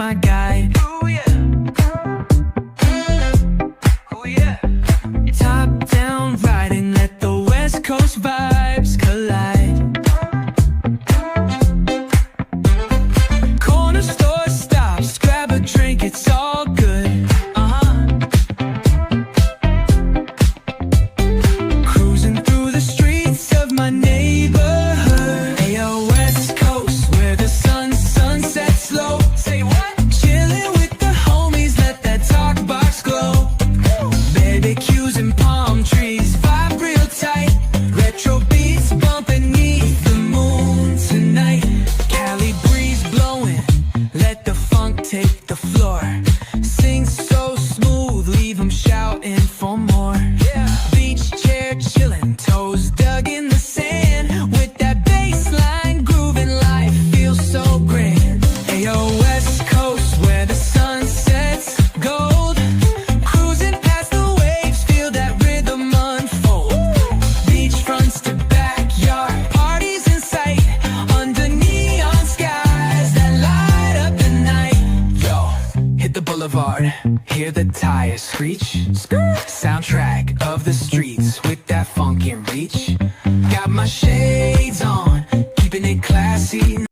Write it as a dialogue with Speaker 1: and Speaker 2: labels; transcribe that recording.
Speaker 1: my guide.
Speaker 2: Ooh yeah. Ooh yeah.
Speaker 1: Top down riding, let the West Coast vibes collide. Corner store stops, grab a drink, it's all good. Cruising through the streets of my neighborhood. Ayo, West Coast, where the sunsets slow.
Speaker 2: Say what?
Speaker 1: Chilling with the homies, let that talk box glow. Barbecues and palm trees, vibe real tight. Retro beats bumping beneath the moon tonight. Cali breeze blowing, let the funk take the floor. Sing so smooth, leave them shouting for more.
Speaker 2: Yeah.
Speaker 1: Beach chair chilling, toes dug in the sand. With that bass line grooving, life feels so grand. Ayo, West Coast, where the sun sets gold. Cruising past the waves, feel that rhythm unfold. Beachfronts to backyard, parties in sight. Under neon skies that light up the night. Yo, hit the boulevard, hear the tires screech. Soundtrack of the streets with that funk in reach. Got my shades on, keeping it classy.